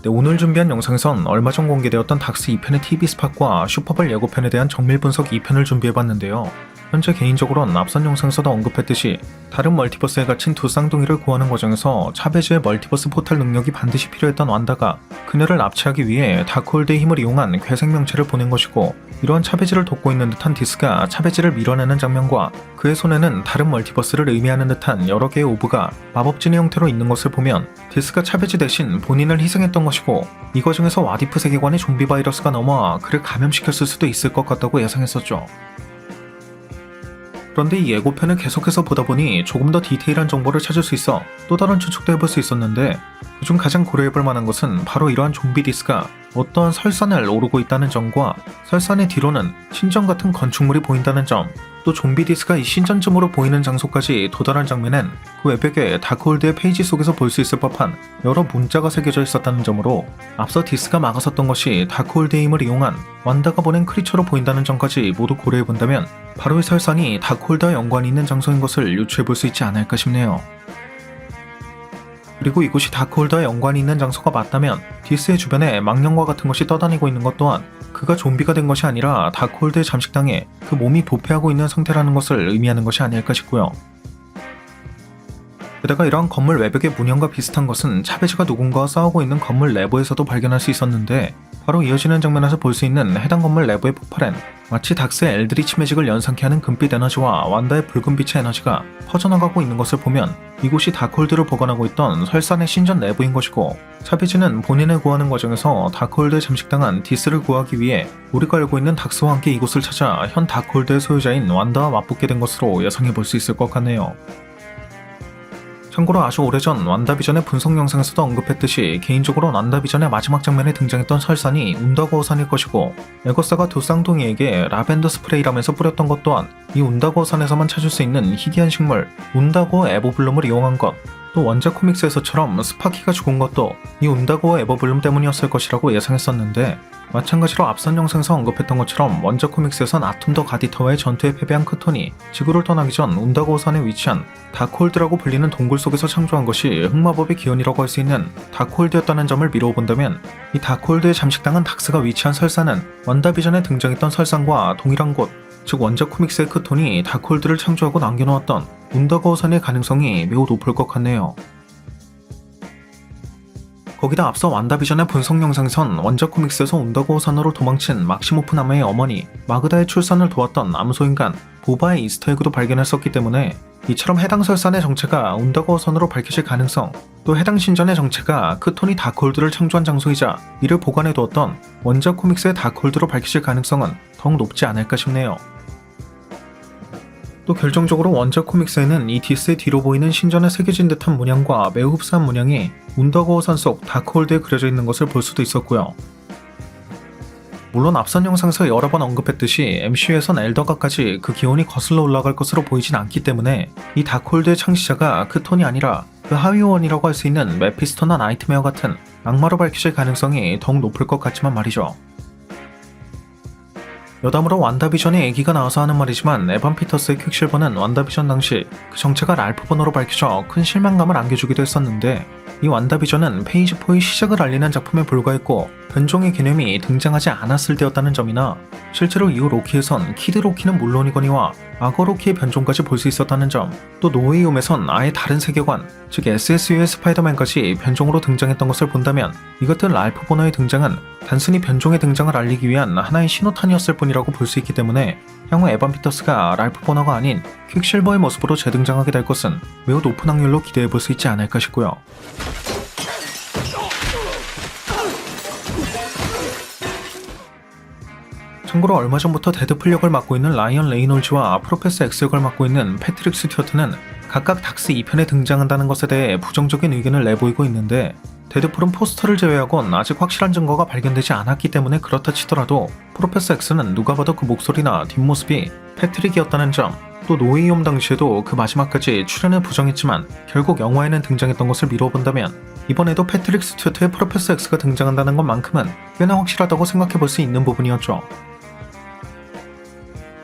네, 오늘 준비한 영상에선 얼마 전 공개되었던 닥스 2편의 TV 스팟과 슈퍼볼 예고편에 대한 정밀 분석 2편을 준비해봤는데요. 현재 개인적으로는 앞선 영상에서도 언급했듯이 다른 멀티버스에 갇힌 두 쌍둥이를 구하는 과정에서 차베즈의 멀티버스 포탈 능력이 반드시 필요했던 완다가 그녀를 납치하기 위해 다크홀드의 힘을 이용한 괴생명체를 보낸 것이고, 이러한 차베즈를 돕고 있는 듯한 디스가 차베즈를 밀어내는 장면과 그의 손에는 다른 멀티버스를 의미하는 듯한 여러 개의 오브가 마법진의 형태로 있는 것을 보면 디스가 차베즈 대신 본인을 희생했던 것이고, 이 과정에서 와디프 세계관의 좀비 바이러스가 넘어와 그를 감염시켰을 수도 있을 것 같다고 예상했었죠. 그런데 이 예고편을 계속해서 보다 보니 조금 더 디테일한 정보를 찾을 수 있어 또 다른 추측도 해볼 수 있었는데, 그중 가장 고려해볼 만한 것은 바로 이러한 좀비 디스가 어떠한 설산을 오르고 있다는 점과 설산의 뒤로는 신전 같은 건축물이 보인다는 점, 또 좀비 디스가 이 신전쯤으로 보이는 장소까지 도달한 장면엔 그 외벽에 다크홀드의 페이지 속에서 볼 수 있을 법한 여러 문자가 새겨져 있었다는 점으로 앞서 디스가 막아섰던 것이 다크홀드의 힘을 이용한 완다가 보낸 크리처로 보인다는 점까지 모두 고려해본다면 바로 이 설산이 다크홀드와 연관이 있는 장소인 것을 유추해볼 수 있지 않을까 싶네요. 그리고 이곳이 다크홀드와 연관이 있는 장소가 맞다면 디스의 주변에 망령과 같은 것이 떠다니고 있는 것 또한 그가 좀비가 된 것이 아니라 다크홀드에 잠식당해 그 몸이 부패하고 있는 상태라는 것을 의미하는 것이 아닐까 싶고요. 게다가 이러한 건물 외벽의 문양과 비슷한 것은 차베즈가 누군가와 싸우고 있는 건물 내부에서도 발견할 수 있었는데, 바로 이어지는 장면에서 볼 수 있는 해당 건물 내부의 폭발엔 마치 닥스의 엘드리치 매직을 연상케 하는 금빛 에너지와 완다의 붉은 빛의 에너지가 퍼져나가고 있는 것을 보면 이곳이 다크홀드를 보관하고 있던 설산의 신전 내부인 것이고, 차베즈는 본인을 구하는 과정에서 다크홀드에 잠식당한 디스를 구하기 위해 우리가 알고 있는 닥스와 함께 이곳을 찾아 현 다크홀드의 소유자인 완다와 맞붙게 된 것으로 예상해볼 수 있을 것 같네요. 참고로 아주 오래전 완다비전의 분석 영상에서도 언급했듯이 개인적으로는 완다비전의 마지막 장면에 등장했던 설산이 운다고어산일 것이고, 에거사가 두 쌍둥이에게 라벤더 스프레이라면서 뿌렸던 것 또한 이 운다고어산에서만 찾을 수 있는 희귀한 식물 운다고어 에버블룸을 이용한 것, 또 원작 코믹스에서처럼 스파키가 죽은 것도 이 운다고어 에버블룸 때문이었을 것이라고 예상했었는데, 마찬가지로 앞선 영상에서 언급했던 것처럼 원작 코믹스에선 아톰 더 가디터와의 전투에 패배한 크톤이 지구를 떠나기 전 운다고어산에 위치한 다크홀드라고 불리는 동굴 속에서 창조한 것이 흑마법의 기원이라고 할 수 있는 다크홀드였다는 점을 미루어 본다면, 이 다크홀드에 잠식당한 닥스가 위치한 설산은 완다비전에 등장했던 설산과 동일한 곳, 즉 원작 코믹스의 크톤이 다크홀드를 창조하고 남겨놓았던 운다고어산의 가능성이 매우 높을 것 같네요. 거기다 앞서 완다비전의 분석 영상에선 원작 코믹스에서 운다고어산으로 도망친 막시모프 남매의 어머니 마그다의 출산을 도왔던 암소인간 보바의 이스터에그도 발견했었기 때문에 이처럼 해당 설산의 정체가 운다고어산으로 밝혀질 가능성, 또 해당 신전의 정체가 크톤이 다크홀드를 창조한 장소이자 이를 보관해두었던 원작 코믹스의 다크홀드로 밝혀질 가능성은 더욱 높지 않을까 싶네요. 또 결정적으로 원작 코믹스에는 이 디스의 뒤로 보이는 신전에 새겨진 듯한 문양과 매우 흡사한 문양이 운다고어산 속 다크홀드에 그려져 있는 것을 볼 수도 있었고요. 물론 앞선 영상에서 여러 번 언급했듯이 MCU에선 엘더가까지 그 기온이 거슬러 올라갈 것으로 보이진 않기 때문에 이 다크홀드의 창시자가 크톤이 아니라 그 하위원이라고 할 수 있는 메피스토나 나이트메어 같은 악마로 밝혀질 가능성이 더욱 높을 것 같지만 말이죠. 여담으로 완다비전의 얘기가 나와서 하는 말이지만 에반 피터스의 퀵실버는 완다비전 당시 그 정체가 랄프 보너로 밝혀져 큰 실망감을 안겨주기도 했었는데, 이 완다비전은 페이지 4의 시작을 알리는 작품에 불과했고 변종의 개념이 등장하지 않았을 때였다는 점이나, 실제로 이후 로키에선 키드 로키는 물론이거니와 악어 로키의 변종까지 볼 수 있었다는 점, 또 노웨이홈에선 아예 다른 세계관, 즉 SSU의 스파이더맨까지 변종으로 등장했던 것을 본다면 이 같은 랄프 보너의 등장은 단순히 변종의 등장을 알리기 위한 하나의 신호탄이었을 뿐이라고 볼 수 있기 때문에 향후 에반 피터스가 랄프 보너가 아닌 퀵실버의 모습으로 재등장하게 될 것은 매우 높은 확률로 기대해볼 수 있지 않을까 싶고요. 참고로 얼마 전부터 데드풀 역을 맡고 있는 라이언 레이놀즈와 프로페서 X 역을 맡고 있는 패트릭 스튜어트는 각각 닥스 2편에 등장한다는 것에 대해 부정적인 의견을 내보이고 있는데, 데드풀은 포스터를 제외하곤 아직 확실한 증거가 발견되지 않았기 때문에 그렇다 치더라도 프로페서 X는 누가 봐도 그 목소리나 뒷모습이 패트릭이었다는 점, 또 노웨이홈 당시에도 그 마지막까지 출연을 부정했지만 결국 영화에는 등장했던 것을 미뤄본다면 이번에도 패트릭 스튜어트의 프로페서 X가 등장한다는 것만큼은 꽤나 확실하다고 생각해볼 수 있는 부분이었죠.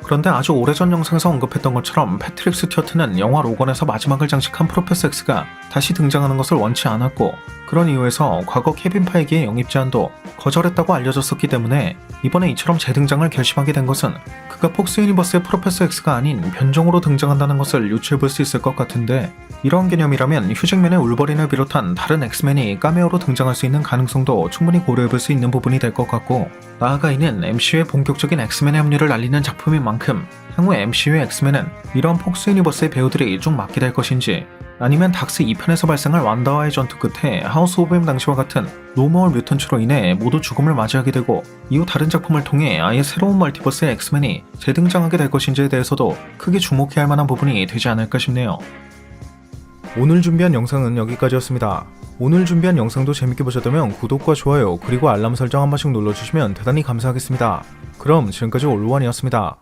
그런데 아주 오래전 영상에서 언급했던 것처럼 패트릭 스튜어트는 영화 로건에서 마지막을 장식한 프로페서 X가 다시 등장하는 것을 원치 않았고, 그런 이유에서 과거 케빈 파이기의 영입 제안도 거절했다고 알려졌었기 때문에 이번에 이처럼 재등장을 결심하게 된 것은 그가 폭스 유니버스의 프로페서 X가 아닌 변종으로 등장한다는 것을 유추해볼 수 있을 것 같은데, 이런 개념이라면 휴잭맨의 울버린을 비롯한 다른 엑스맨이 카메오로 등장할 수 있는 가능성도 충분히 고려해볼 수 있는 부분이 될 것 같고, 나아가 이는 MCU의 본격적인 엑스맨의 합류를 알리는 작품인 만큼 향후 MCU의 엑스맨은 이런 폭스 유니버스의 배우들이 쭉 맡게 될 것인지, 아니면 닥스 2편에서 발생할 완다와의 전투 끝에 하우스 오브 M 당시와 같은 노멀 뮤턴츠로 인해 모두 죽음을 맞이하게 되고 이후 다른 작품을 통해 아예 새로운 멀티버스의 엑스맨이 재등장하게 될 것인지에 대해서도 크게 주목해야 할 만한 부분이 되지 않을까 싶네요. 오늘 준비한 영상은 여기까지였습니다. 오늘 준비한 영상도 재밌게 보셨다면 구독과 좋아요 그리고 알람 설정 한 번씩 눌러주시면 대단히 감사하겠습니다. 그럼 지금까지 올루원이었습니다.